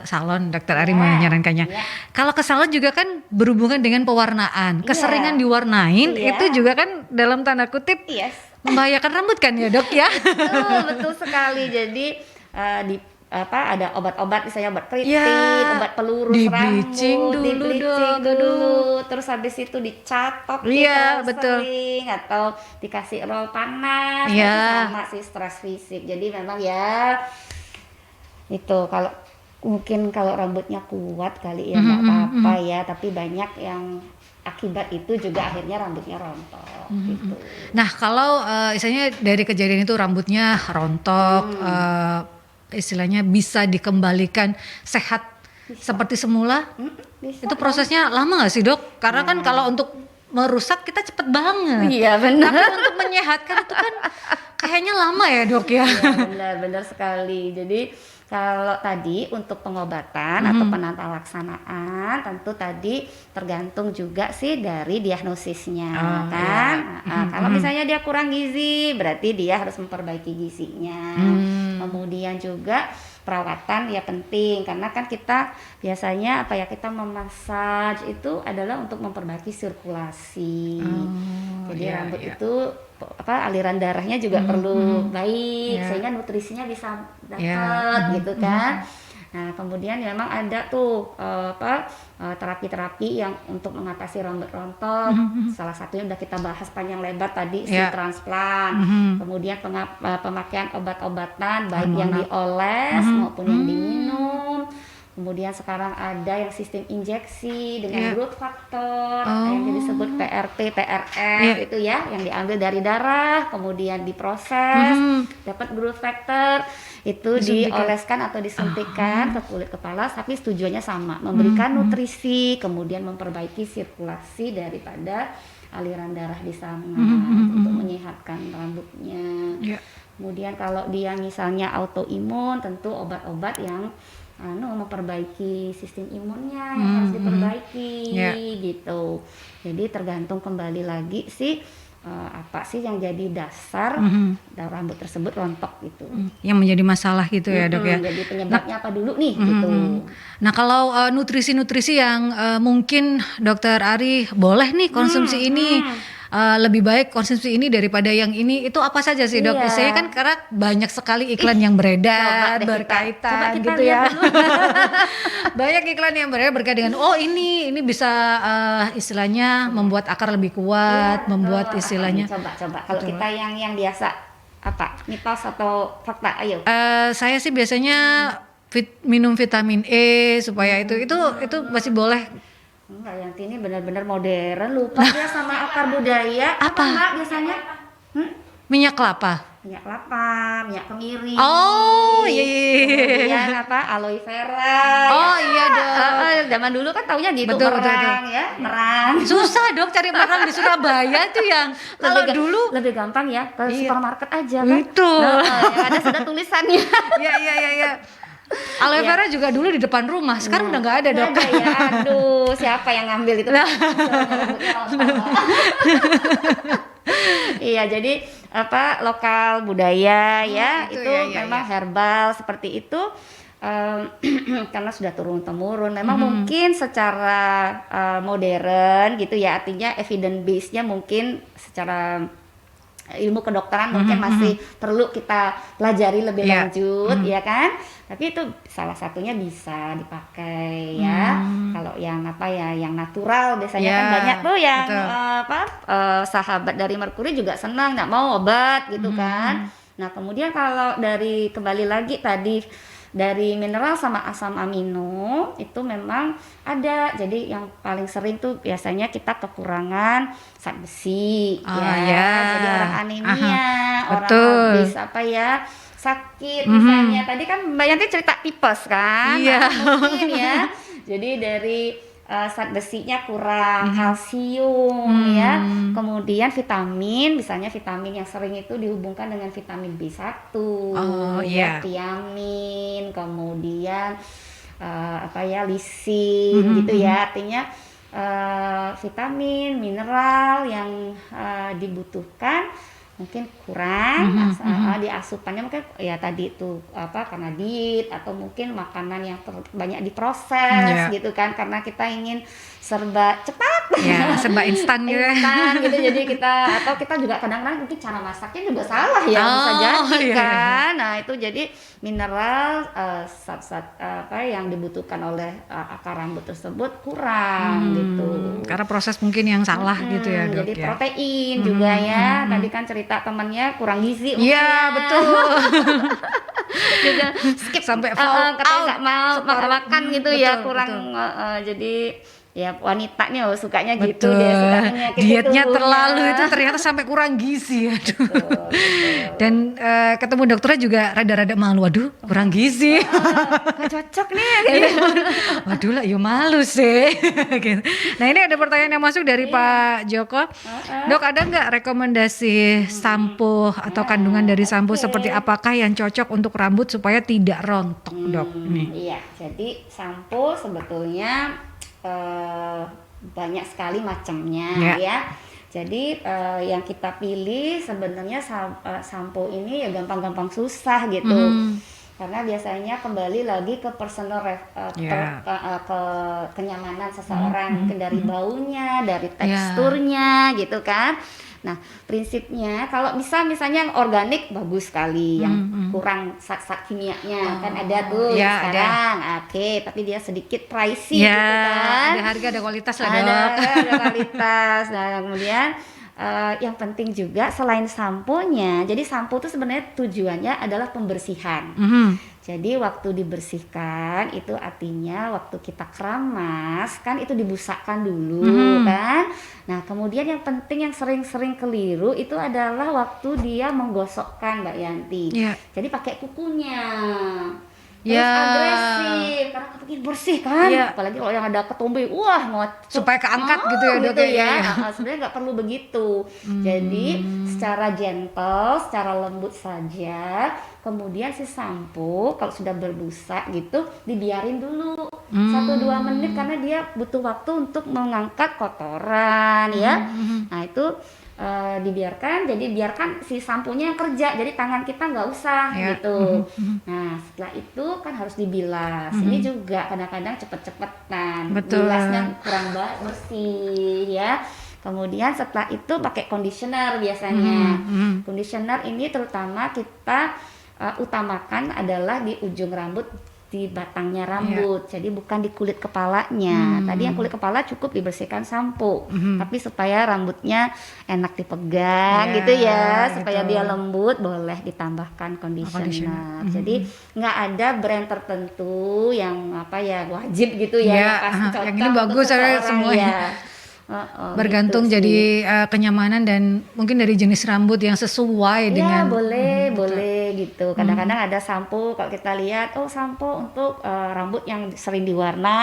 salon, dokter Ari menyarankannya. Kalau ke salon juga kan berhubungan dengan pewarnaan, keseringan diwarnain itu juga kan dalam tanda kutip membahayakan rambut kan ya dok ya. Betul sekali. Jadi ada obat-obat misalnya obat keriting, obat pelurus rambut, di bleaching dulu, terus habis itu dicatok sering atau dikasih roll panas, itu sama sih stres fisik. Jadi memang itu kalau mungkin kalau rambutnya kuat kali ya nggak apa-apa ya, tapi banyak yang akibat itu juga akhirnya rambutnya rontok gitu. Nah kalau misalnya dari kejadian itu rambutnya rontok, istilahnya bisa dikembalikan sehat seperti semula, bisa. Itu prosesnya lama nggak sih dok? Karena kan kalau untuk merusak kita cepet banget. Iya benar. Tapi untuk menyehatkan itu kan kayaknya lama ya dok ya. Iya benar sekali. Jadi kalau tadi untuk pengobatan atau penata laksanaan tentu tadi tergantung juga sih dari diagnosisnya kan. Kalau misalnya dia kurang gizi berarti dia harus memperbaiki gizinya. Kemudian juga perawatan ya penting karena kan kita biasanya kita memasaj itu adalah untuk memperbaiki sirkulasi. Jadi rambut itu aliran darahnya juga perlu baik sehingga nutrisinya bisa dapat gitu kan. Nah kemudian memang ada tuh terapi-terapi yang untuk mengatasi rambut rontok. Salah satunya udah kita bahas panjang lebar tadi si transplant. Kemudian pemakaian obat-obatan baik yang dioles maupun yang diminum. Kemudian sekarang ada yang sistem injeksi dengan growth factor yang disebut PRP, PRF itu ya, yang diambil dari darah, kemudian diproses, dapat growth factor, itu dioleskan atau disuntikkan ke kulit kepala, tapi tujuannya sama, memberikan nutrisi, kemudian memperbaiki sirkulasi daripada aliran darah di sana untuk menyehatkan rambutnya. Kemudian kalau dia misalnya autoimun, tentu obat-obat yang memperbaiki sistem imunnya yang harus diperbaiki gitu. Jadi tergantung kembali lagi sih apa sih yang jadi dasar rambut tersebut rontok gitu. Yang menjadi masalah gitu ya dok ya. Jadi penyebabnya apa dulu nih gitu. Nah kalau nutrisi-nutrisi yang mungkin dokter Ari boleh nih konsumsi ini. Lebih baik konsumsi ini daripada yang ini, itu apa saja sih dok? Saya kan karena banyak sekali iklan yang beredar berkaitan gitu ya. Banyak iklan yang beredar berkaitan dengan ini bisa istilahnya membuat akar lebih kuat, membuat istilahnya. Coba kalau kita yang biasa apa mitos atau fakta, ayo. Saya sih biasanya minum vitamin E supaya itu masih boleh. Enggak, yang ini benar-benar modern, lupa dia sama akar budaya. Apa Mbak biasanya? Minyak kelapa. Minyak kelapa, minyak kemiri. Oh iya. Kemudian apa? Aloe vera. Oh iya dok. Zaman dulu kan taunya gitu, betul. Ya, merang. Susah dok cari merang di Surabaya tuh yang kalau dulu lebih gampang ya ke supermarket aja kan. Betul. Yang ada sudah tulisannya. Iya. Aloe vera juga dulu di depan rumah, sekarang udah nggak ada dok. Ada ya, aduh siapa yang ngambil itu? Iya, jadi apa lokal budaya ya itu memang herbal seperti itu karena sudah turun temurun. Memang mungkin secara modern gitu ya, artinya evidence base-nya mungkin secara ilmu kedokteran mungkin masih perlu kita pelajari lebih lanjut ya kan, tapi itu salah satunya bisa dipakai ya. Kalau yang yang natural biasanya kan banyak tuh yang sahabat dari Merkuri juga senang nggak mau obat gitu kan. Nah kemudian kalau kembali lagi tadi dari mineral sama asam amino itu memang ada. Jadi yang paling sering tuh biasanya kita kekurangan zat besi jadi orang anemia, orang habis sakit misalnya. Tadi kan Mbak Yanti cerita tipes kan, mungkin ya. Jadi dari zat besinya kurang, kalsium ya. Kemudian vitamin, misalnya vitamin yang sering itu dihubungkan dengan vitamin B1, tiamin, kemudian lisin gitu ya. Artinya vitamin, mineral yang dibutuhkan mungkin kurang di asupannya, mungkin ya tadi itu karena diet atau mungkin makanan yang banyak diproses gitu kan, karena kita ingin serba cepat serba instan gitu. Jadi kita juga kadang-kadang mungkin cara masaknya juga salah ya, bisa jadi kan. Nah itu jadi mineral zat-zat yang dibutuhkan oleh akar rambut tersebut kurang gitu, karena proses mungkin yang salah gitu ya dok. Jadi protein juga ya, tadi kan cerita temannya kurang gizi. Iya betul. Juga skip sampai katanya nggak mau makan gitu ya, kurang. Jadi ya wanita nih sukanya gitu dia, sukanya dietnya terlalu itu ternyata sampai kurang gizi. Betul. Dan ketemu dokternya juga rada-rada malu, waduh kurang gizi, gak cocok nih. Waduh lah ya malu sih. Nah ini ada pertanyaan yang masuk dari Pak Joko. Dok, ada nggak rekomendasi sampo atau kandungan dari sampo seperti apakah yang cocok untuk rambut supaya tidak rontok dok? Iya, jadi sampo sebetulnya banyak sekali macamnya ya. Jadi yang kita pilih sebenarnya sampo ini ya gampang-gampang susah gitu. Karena biasanya kembali lagi ke personal ke kenyamanan seseorang, mungkin dari baunya, dari teksturnya gitu kan. Nah, prinsipnya kalau misalnya yang organik bagus sekali, yang kurang zat-zat kimianya kan ada tuh sekarang. Oke, tapi dia sedikit pricey gitu kan. Ada harga, ada kualitas lah dok. Ada kualitas. Nah, kemudian yang penting juga selain samponya, jadi sampo itu sebenarnya tujuannya adalah pembersihan. Jadi waktu dibersihkan itu artinya waktu kita keramas kan itu dibusakkan dulu kan. Nah kemudian yang penting yang sering-sering keliru itu adalah waktu dia menggosokkan Mbak Yanti. Jadi pakai kukunya. Terus agresif, karena begini bersih kan, Iya. apalagi kalau yang ada ketombe, wah Supaya keangkat gitu ya, Dok, gitu ya. ya. Iya. Sebenarnya nggak perlu begitu. Jadi secara gentle, secara lembut saja. Kemudian si sampo kalau sudah berbusa gitu dibiarin dulu 1-2 menit karena dia butuh waktu untuk mengangkat kotoran ya. Nah itu dibiarkan, jadi biarkan si samponya yang kerja, jadi tangan kita nggak usah gitu. Nah setelah itu kan harus dibilas. Ini juga kadang-kadang cepet-cepetan, Betul. bilasnya kurang bersih ya. Kemudian setelah itu pakai conditioner biasanya. Conditioner ini terutama kita utamakan adalah di ujung rambut, di batangnya rambut, jadi bukan di kulit kepalanya. Tadi yang kulit kepala cukup dibersihkan sampo, tapi supaya rambutnya enak dipegang gitu ya, supaya dia lembut, boleh ditambahkan conditioner. Jadi nggak ada brand tertentu yang apa ya wajib gitu ya, yang pasti cocok yang ini bagus untuk seseorang semuanya. ya. Bergantung gitu sih. jadi kenyamanan dan mungkin dari jenis rambut yang sesuai Ya dengan boleh gitu. Kadang-kadang ada sampo kalau kita lihat, oh sampo untuk rambut yang sering diwarna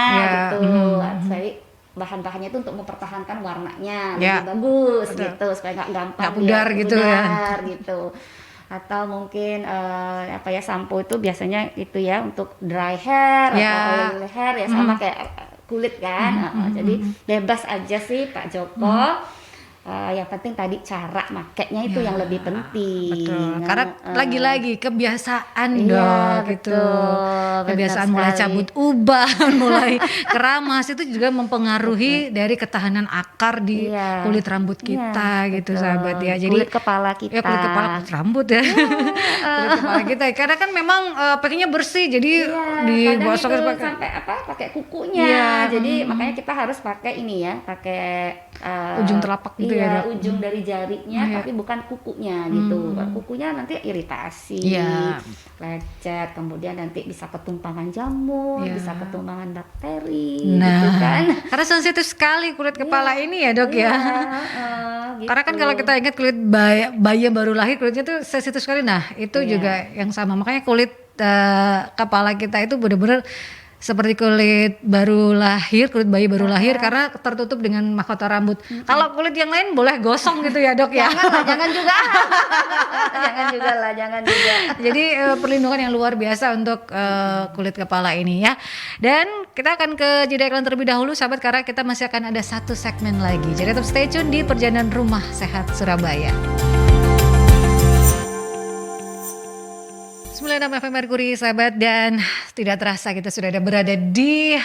gitu. Jadi bahan-bahannya itu untuk mempertahankan warnanya lebih bagus gitu, supaya nggak gampang Nggak pudar dia gitu ya. pudar gitu. Atau mungkin apa ya, sampo itu biasanya itu ya untuk dry hair atau oily hair ya, sama kayak kulit kan. Jadi bebas aja sih Pak Joko. Yang penting tadi cara makainya itu yang lebih penting. Betul. Karena lagi-lagi kebiasaan Iya, gitu. betul, Kebiasaan benar mulai sekali. cabut uban, mulai keramas itu juga mempengaruhi dari ketahanan akar di Iya. kulit rambut kita Iya, gitu betul. sahabat ya. Jadi kulit kepala kita. ya kulit kepala, kulit rambut ya. Kulit kepala kita. Karena kan memang pengennya bersih, jadi Iya, kadang digosok itu pakai sampai pakai kukunya. Iya, Jadi makanya kita harus pakai ini ya, pakai ujung telapak gitu ya, Dok. ujung dari jarinya, tapi bukan kukunya gitu. Kalau kukunya nanti iritasi, Iya. lecet, kemudian nanti bisa ketumpangan jamur, Iya. bisa ketumpangan bakteri, Nah, gitu kan. karena sensitif sekali kulit kepala ini ya, Dok ya. Gitu. Karena kan kalau kita ingat kulit bayi yang baru lahir, kulitnya tuh sensitif sekali. Nah, itu juga yang sama. Makanya kulit kepala kita itu benar-benar seperti kulit baru lahir, kulit bayi baru lahir, karena tertutup dengan mahkota rambut. Kalau kulit yang lain boleh gosong gitu ya, Dok ya. jangan juga. jangan juga. Jadi perlindungan yang luar biasa untuk kulit kepala ini ya. Dan kita akan ke jeda iklan terlebih dahulu sahabat, karena kita masih akan ada satu segmen lagi. Jadi tetap stay tune di Perjalanan Rumah Sehat Surabaya. 96 FM Merkuri sahabat, dan tidak terasa kita sudah ada berada di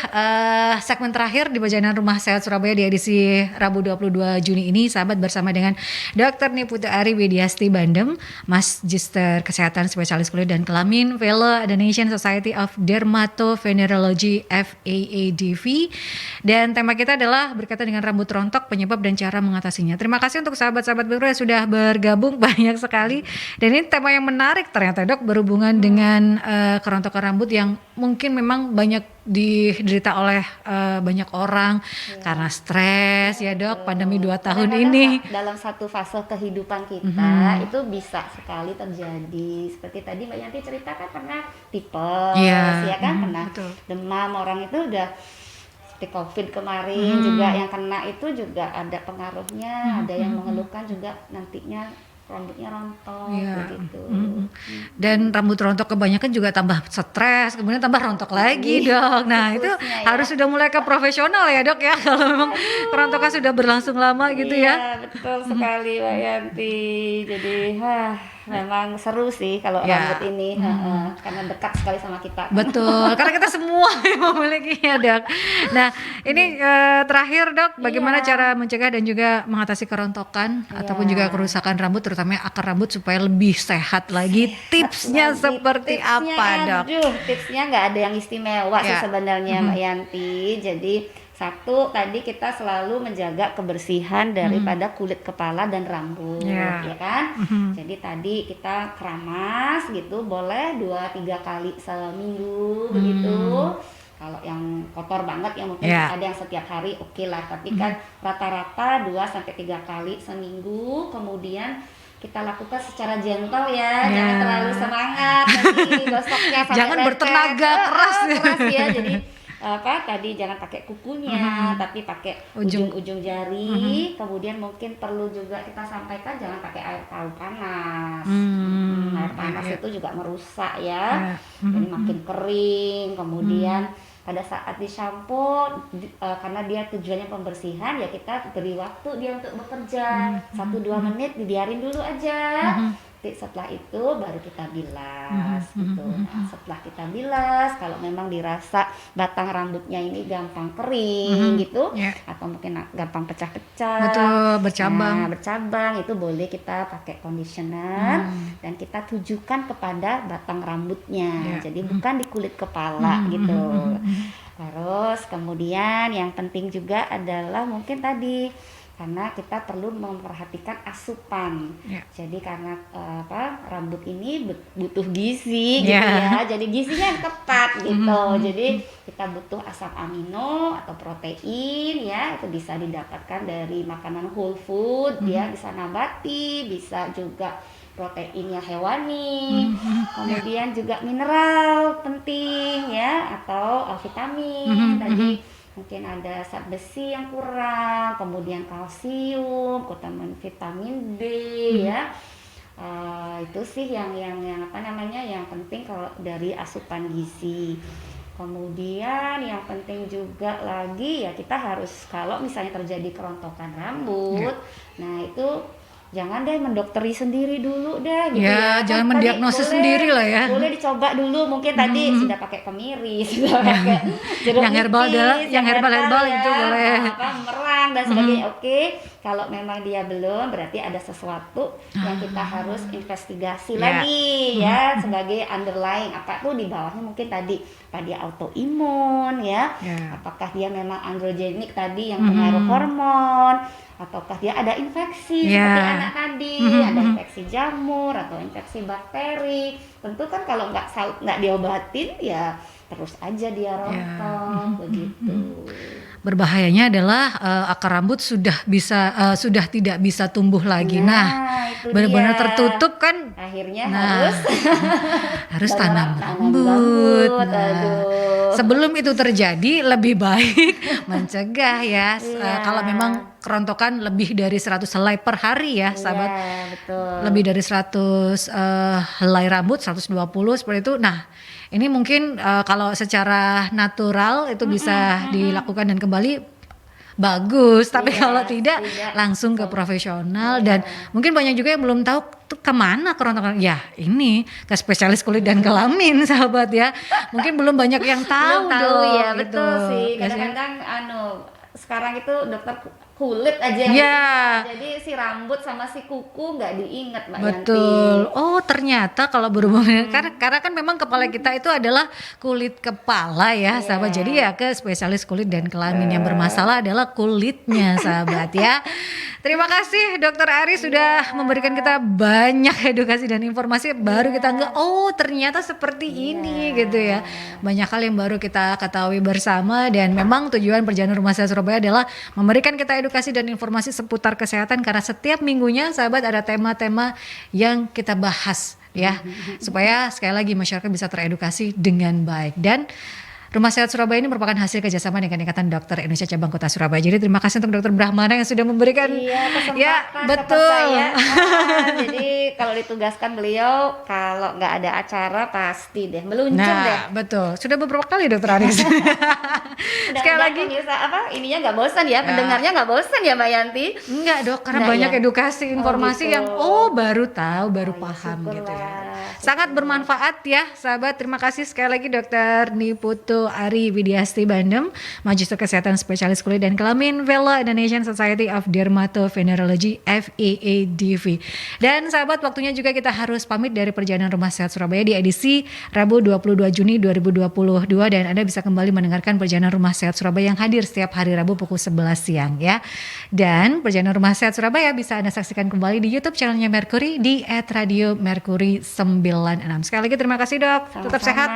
segmen terakhir di Perjalanan Rumah Sehat Surabaya di edisi Rabu 22 Juni ini sahabat, bersama dengan Dr. Niputu Ari Widiasti Bandem, Magister Kesehatan Spesialis Kulit dan Kelamin, Fellow Indonesian Society of Dermatovenerology FAADV, dan tema kita adalah berkaitan dengan rambut rontok, penyebab dan cara mengatasinya. Terima kasih untuk sahabat-sahabat yang sudah bergabung banyak sekali, dan ini tema yang menarik ternyata, Dok, berhubungan dengan kerontokan rambut yang mungkin memang banyak diderita oleh banyak orang karena stres ya, Dok, pandemi 2 tahun ini. Dalam satu fase kehidupan kita itu bisa sekali terjadi. Seperti tadi Mbak Yanti ceritakan pernah tipes, ya kan, pernah demam, orang itu udah seperti COVID kemarin juga yang kena itu juga ada pengaruhnya, ada yang mengeluhkan juga nantinya rambutnya rontok begitu. Dan rambut rontok kebanyakan juga tambah stres, kemudian tambah rontok lagi, Dok. Nah, itu harus sudah mulai ke profesional ya, Dok ya, kalau memang kerontokan sudah berlangsung lama gitu ya. Iya, betul sekali Mbak Yanti. Jadi memang seru sih kalau rambut ini, karena dekat sekali sama kita. Betul, karena kita semua yang memilikinya, Dok. Nah, ini terakhir, Dok, bagaimana cara mencegah dan juga mengatasi kerontokan ataupun juga kerusakan rambut, terutama akar rambut, supaya lebih sehat lagi. Tipsnya seperti apa, Dok? Aduh, tipsnya nggak ada yang istimewa sih sebenarnya Mbak Yanti. Jadi satu, tadi kita selalu menjaga kebersihan daripada kulit kepala dan rambut, ya kan? Jadi tadi kita keramas gitu, boleh 2-3 kali seminggu begitu. Kalau yang kotor banget ya mungkin ada yang setiap hari, oke lah. Tapi kan rata-rata 2-3 kali seminggu. Kemudian kita lakukan secara gentle ya, jangan terlalu semangat nanti gosoknya sampai jangan bertenaga keras ya. Jadi tadi jangan pakai kukunya, tapi pakai ujung-ujung jari. Kemudian mungkin perlu juga kita sampaikan jangan pakai air tahu panas. Air panas itu juga merusak ya. Jadi makin kering. Kemudian pada saat disampo karena dia tujuannya pembersihan, ya kita beri waktu dia untuk bekerja 1-2 menit, dibiarin dulu aja. Setelah itu baru kita bilas gitu. Nah, setelah kita bilas, kalau memang dirasa batang rambutnya ini gampang kering gitu, atau mungkin gampang pecah-pecah, bercabang, itu boleh kita pakai conditioner dan kita tujukan kepada batang rambutnya. Jadi bukan di kulit kepala gitu. Terus kemudian yang penting juga adalah mungkin tadi, karena kita perlu memperhatikan asupan. Jadi karena rambut ini butuh gizi gitu ya. Jadi gizinya yang tepat gitu. Jadi kita butuh asam amino atau protein ya, itu bisa didapatkan dari makanan whole food, dia bisa nabati, bisa juga proteinnya hewani. Kemudian juga mineral penting ya, atau vitamin tadi. Mungkin ada zat besi yang kurang, kemudian kalsium, vitamin B ya. Itu sih yang yang penting kalau dari asupan gizi. Kemudian yang penting juga lagi ya, kita harus kalau misalnya terjadi kerontokan rambut, nah itu jangan deh mendokteri sendiri dulu deh gitu ya. Jangan mendiagnosis sendiri lah ya. Boleh dicoba dulu, mungkin tadi sudah pakai kemiri, sudah pakai jeruk yang herbal nipis, yang herbal ya, itu boleh. Merang dan sebagainya. Oke, kalau memang dia belum, berarti ada sesuatu yang kita harus investigasi lagi ya, sebagai underlying apa tuh di bawahnya, mungkin tadi apa dia autoimun ya, apakah dia memang androgenik tadi yang pengaruh hormon, ataukah dia ada infeksi seperti anak tadi, ada infeksi jamur atau infeksi bakteri. Tentu kan kalau nggak diobatin ya terus aja dia rontok begitu. Berbahayanya adalah akar rambut sudah tidak bisa tumbuh lagi. Nah, benar-benar tertutup kan. Akhirnya harus tanam rambut. Sebelum itu terjadi lebih baik mencegah ya. Kalau memang kerontokan lebih dari 100 helai per hari ya, sahabat. Betul. Lebih dari 100 helai rambut, 120 seperti itu. Nah, ini mungkin kalau secara natural itu bisa dilakukan dan kembali bagus, tapi kalau tidak langsung ke profesional. Dan mungkin banyak juga yang belum tahu tuh kemana kerontokan. Ya ini ke spesialis kulit dan kelamin, sahabat ya. Mungkin belum banyak yang tahu ya, gitu. Betul sih. Kadang-kadang sekarang itu dokter kulit aja jadi si rambut sama si kuku nggak diingat, Mbak Betul. Yanti. Oh ternyata kalau berhubungan karena kan memang kepala kita itu adalah kulit kepala ya, sahabat. Jadi ya ke spesialis kulit dan kelamin. Yang bermasalah adalah kulitnya, sahabat ya. Terima kasih Dokter Ari sudah memberikan kita banyak edukasi dan informasi. Baru kita nggak, oh ternyata seperti ini gitu ya. Banyak hal yang baru kita ketahui bersama. Dan memang tujuan Perjalanan Rumah Sehat Surabaya adalah memberikan kita edukasi dan informasi seputar kesehatan, karena setiap minggunya sahabat ada tema-tema yang kita bahas ya, supaya sekali lagi masyarakat bisa teredukasi dengan baik. Dan Rumah Sehat Surabaya ini merupakan hasil kerjasama dengan Ikatan Dokter Indonesia Cabang Kota Surabaya. Jadi terima kasih untuk Dokter Brahmana yang sudah memberikan kesempatan betul. Jadi kalau ditugaskan beliau, kalau nggak ada acara pasti deh meluncur deh. Betul. Sudah beberapa kali Dokter Aris. Sekali lagi ininya nggak bosan ya, pendengarnya nggak bosan ya Mbak Yanti? Enggak Dok, karena banyak edukasi informasi yang baru tahu, baru paham gitu ya. Sangat bermanfaat ya sahabat. Terima kasih sekali lagi Dokter Niputu Ari Widiasti Bandem, Magister Kesehatan Spesialis Kulit dan Kelamin, Fellow Indonesian Society of Dermatovenerology FEADV. Dan sahabat, waktunya juga kita harus pamit dari Perjalanan Rumah Sehat Surabaya di edisi Rabu 22 Juni 2022, dan Anda bisa kembali mendengarkan Perjalanan Rumah Sehat Surabaya yang hadir setiap hari Rabu pukul 11 siang ya. Dan Perjalanan Rumah Sehat Surabaya bisa Anda saksikan kembali di YouTube channelnya Mercury di @radiomercury96. Sekali lagi terima kasih Dok. Tetap sehat.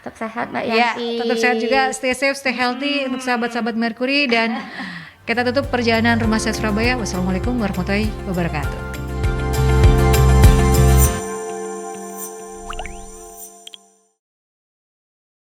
Tetap sehat Mbak Yanti. Tetap sehat juga, stay safe, stay healthy untuk sahabat-sahabat Mercury. Dan kita tutup Perjalanan Rumah Sehat Surabaya. Wassalamualaikum warahmatullahi wabarakatuh.